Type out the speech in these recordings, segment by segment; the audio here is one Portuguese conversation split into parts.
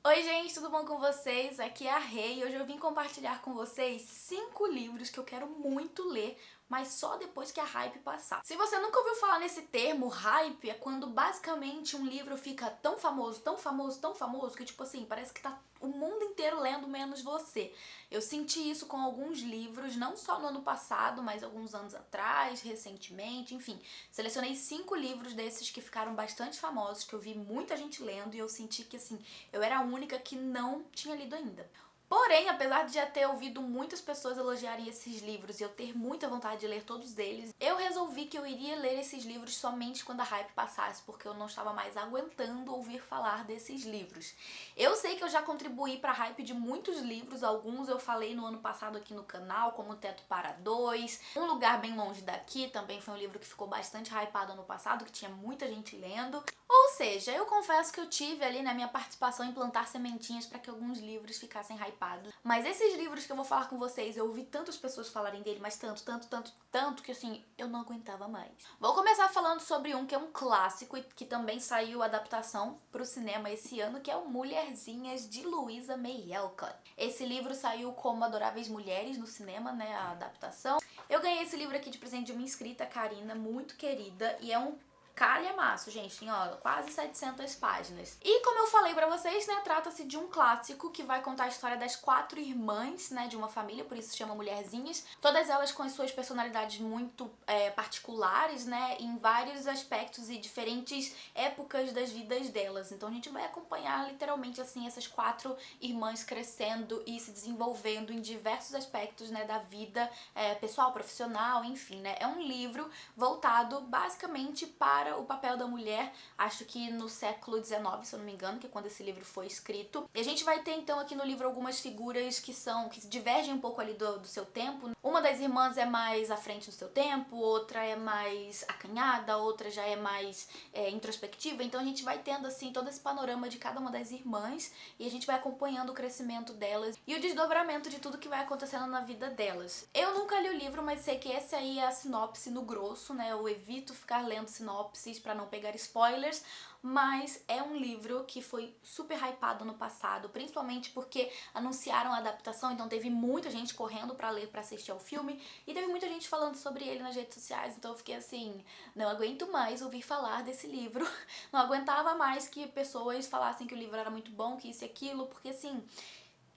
Oi gente, tudo bom com vocês? Aqui é a Rei e hoje eu vim compartilhar com vocês 5 livros que eu quero muito ler, mas só depois que a hype passar. Se você nunca ouviu falar nesse termo, hype é quando basicamente um livro fica tão famoso, tão famoso, tão famoso, que tipo assim, parece que tá o mundo inteiro lendo menos você. Eu senti isso com alguns livros, não só no ano passado, mas alguns anos atrás, recentemente, enfim. Selecionei 5 livros desses que ficaram bastante famosos, que eu vi muita gente lendo e eu senti que assim, eu era a única que não tinha lido ainda. Porém, apesar de já ter ouvido muitas pessoas elogiarem esses livros e eu ter muita vontade de ler todos eles, eu resolvi que eu iria ler esses livros somente quando a hype passasse, porque eu não estava mais aguentando ouvir falar desses livros. Eu sei que eu já contribuí para a hype de muitos livros, alguns eu falei no ano passado aqui no canal, como Teto para Dois, Um Lugar Bem Longe Daqui, também foi um livro que ficou bastante hypado ano passado, que tinha muita gente lendo. Ou seja, eu confesso que eu tive ali na minha participação em plantar sementinhas para que alguns livros ficassem hypados. Mas esses livros que eu vou falar com vocês, eu ouvi tantas pessoas falarem dele, mas tanto, que assim, eu não aguentava mais. Vou começar falando sobre um que é um clássico e que também saiu adaptação pro cinema esse ano, que é o Mulherzinhas, de Louisa May Alcott. Esse livro saiu como Adoráveis Mulheres no cinema, né, a adaptação. Eu ganhei esse livro aqui de presente de uma inscrita, Karina, muito querida, e é um calhamaço, gente, tem ó, quase 700 páginas. E como eu falei pra vocês, né, trata-se de um clássico que vai contar a história das 4 irmãs, né, de uma família, por isso se chama Mulherzinhas. Todas elas com as suas personalidades muito particulares, né, em vários aspectos e diferentes épocas das vidas delas. Então a gente vai acompanhar literalmente assim essas 4 irmãs crescendo e se desenvolvendo em diversos aspectos, né, da vida pessoal, profissional, enfim, né. É um livro voltado basicamente para o papel da mulher, acho que no século XIX, se eu não me engano, que é quando esse livro foi escrito. E a gente vai ter então aqui no livro algumas figuras que divergem um pouco ali do seu tempo. Uma das irmãs é mais à frente do seu tempo, outra é mais acanhada, outra já é mais introspectiva. Então a gente vai tendo assim todo esse panorama de cada uma das irmãs e a gente vai acompanhando o crescimento delas e o desdobramento de tudo que vai acontecendo na vida delas. Eu nunca li o livro, mas sei que esse aí é a sinopse no grosso, né? Eu evito ficar lendo sinopses para não pegar spoilers, mas é um livro que foi super hypado no passado, principalmente porque anunciaram a adaptação, então teve muita gente correndo para ler, para assistir ao filme, e teve muita gente falando sobre ele nas redes sociais, então eu fiquei assim, não aguento mais ouvir falar desse livro, não aguentava mais que pessoas falassem que o livro era muito bom, que isso e aquilo, porque assim,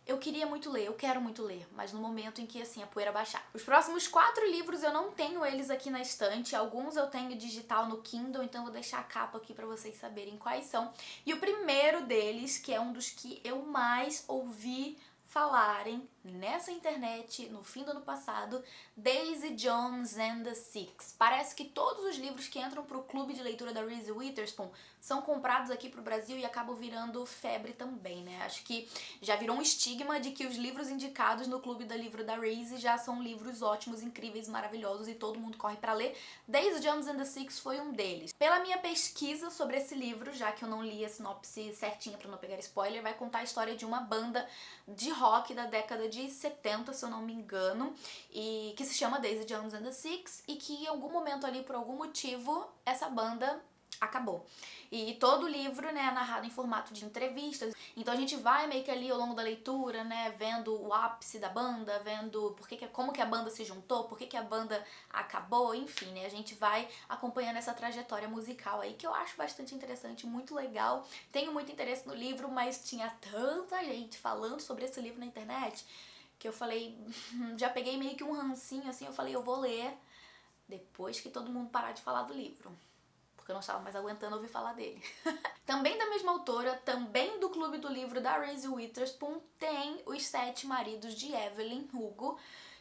eu queria muito ler, eu quero muito ler, mas no momento em que, assim, a poeira baixar. Os próximos 4 livros eu não tenho eles aqui na estante, alguns eu tenho digital no Kindle, então eu vou deixar a capa aqui pra vocês saberem quais são. E o primeiro deles, que é um dos que eu mais ouvi falarem nessa internet no fim do ano passado, Daisy Jones and the Six. Parece que todos os livros que entram pro clube de leitura da Reese Witherspoon são comprados aqui pro Brasil e acabam virando febre também, né? Acho que já virou um estigma de que os livros indicados no clube da livro da Reese já são livros ótimos, incríveis, maravilhosos e todo mundo corre pra ler. Daisy Jones and the Six foi um deles. Pela minha pesquisa sobre esse livro, já que eu não li a sinopse certinha pra não pegar spoiler, vai contar a história de uma banda de rock da década de 70, se eu não me engano, e que se chama Daisy Jones and the Six, e que em algum momento ali, por algum motivo, essa banda acabou. E todo o livro, né, é narrado em formato de entrevistas. Então a gente vai meio que ali ao longo da leitura, né, vendo o ápice da banda, vendo como que a banda se juntou, por que a banda acabou, enfim, né, a gente vai acompanhando essa trajetória musical aí, que eu acho bastante interessante, muito legal. Tenho muito interesse no livro, mas tinha tanta gente falando sobre esse livro na internet, que eu falei, já peguei meio que um rancinho, assim, eu falei, eu vou ler depois que todo mundo parar de falar do livro, porque eu não estava mais aguentando ouvir falar dele. Também da mesma autora, também do clube do livro da Reese Witherspoon, tem Os Sete Maridos de Evelyn Hugo,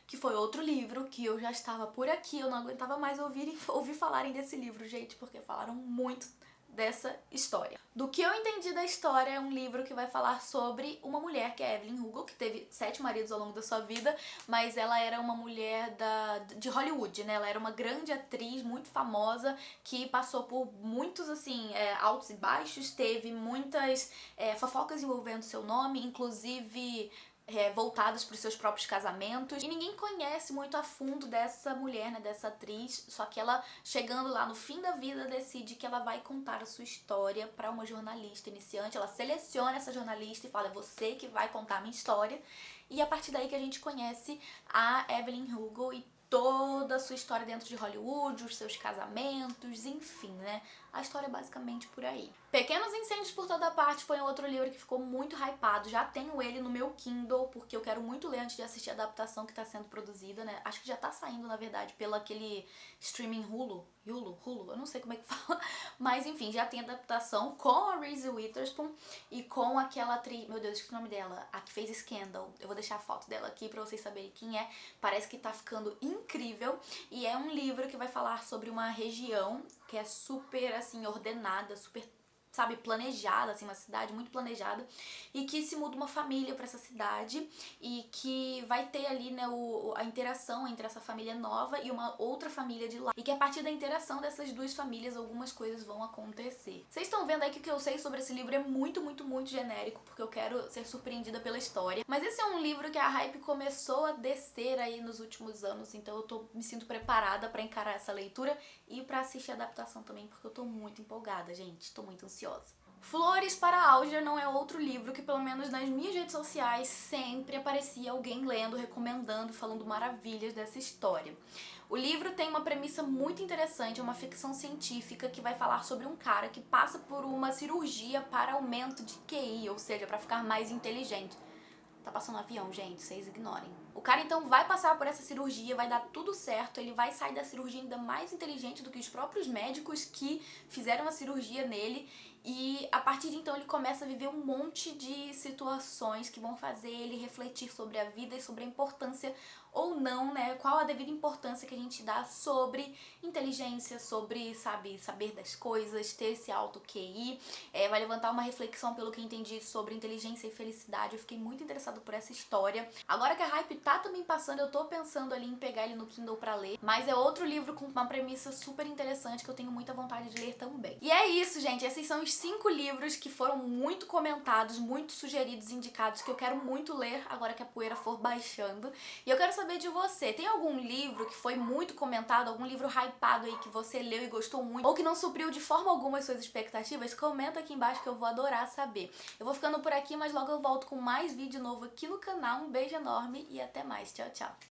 que foi outro livro que eu já estava por aqui, eu não aguentava mais ouvir falarem desse livro, gente, porque falaram muito dessa história. Do que eu entendi da história, é um livro que vai falar sobre uma mulher, que é Evelyn Hugo, que teve 7 maridos ao longo da sua vida, mas ela era uma mulher de Hollywood, né? Ela era uma grande atriz, muito famosa, que passou por muitos, assim, altos e baixos, teve muitas fofocas envolvendo seu nome, inclusive voltadas para os seus próprios casamentos. E ninguém conhece muito a fundo dessa mulher, né, dessa atriz, só que ela, chegando lá no fim da vida, decide que ela vai contar a sua história para uma jornalista iniciante. Ela seleciona essa jornalista e fala: é você que vai contar a minha história. E a partir daí que a gente conhece a Evelyn Hugo e toda a sua história dentro de Hollywood, os seus casamentos, enfim, né? A história é basicamente por aí. Pequenos Incêndios por Toda Parte foi um outro livro que ficou muito hypado. Já tenho ele no meu Kindle, porque eu quero muito ler antes de assistir a adaptação que tá sendo produzida, né? Acho que já tá saindo, na verdade, pelo aquele streaming Hulu, eu não sei como é que fala. Mas enfim, já tem adaptação com a Reese Witherspoon e com aquela atriz, meu Deus, esqueci o nome dela, a que fez Scandal. Eu vou deixar a foto dela aqui pra vocês saberem quem é. Parece que tá ficando incrível. E é um livro que vai falar sobre uma região que é super, assim, ordenada, super, sabe, planejada, assim, uma cidade muito planejada, e que se muda uma família pra essa cidade e que vai ter ali, né, a interação entre essa família nova e uma outra família de lá. E que a partir da interação dessas duas famílias, algumas coisas vão acontecer. Vocês estão vendo aí que o que eu sei sobre esse livro é muito, muito, muito genérico, porque eu quero ser surpreendida pela história. Mas esse é um livro que a hype começou a descer aí nos últimos anos, então eu me sinto preparada pra encarar essa leitura e pra assistir a adaptação também, porque eu tô muito empolgada, gente. Tô muito ansiosa. Flores para Alger não é outro livro que, pelo menos nas minhas redes sociais, sempre aparecia alguém lendo, recomendando, falando maravilhas dessa história. O livro tem uma premissa muito interessante, é uma ficção científica que vai falar sobre um cara que passa por uma cirurgia para aumento de QI, ou seja, para ficar mais inteligente. Tá passando um avião, gente, vocês ignorem. O cara então vai passar por essa cirurgia, vai dar tudo certo, ele vai sair da cirurgia ainda mais inteligente do que os próprios médicos que fizeram a cirurgia nele. E a partir de então ele começa a viver um monte de situações que vão fazer ele refletir sobre a vida e sobre a importância ou não, né? Qual a devida importância que a gente dá sobre inteligência, sobre, sabe, saber das coisas, ter esse alto QI. Vai levantar uma reflexão, pelo que eu entendi, sobre inteligência e felicidade. Eu fiquei muito interessada por essa história. Agora que a hype tá também passando, eu tô pensando ali em pegar ele no Kindle pra ler. Mas é outro livro com uma premissa super interessante que eu tenho muita vontade de ler também. E é isso, gente. Esses são os 5 livros que foram muito comentados, muito sugeridos, indicados, que eu quero muito ler agora que a poeira for baixando. E eu quero saber de você, tem algum livro que foi muito comentado, algum livro hypado aí que você leu e gostou muito, ou que não supriu de forma alguma as suas expectativas? Comenta aqui embaixo que eu vou adorar saber. Eu vou ficando por aqui, mas logo eu volto com mais vídeo novo aqui no canal. Um beijo enorme e até mais. Tchau, tchau.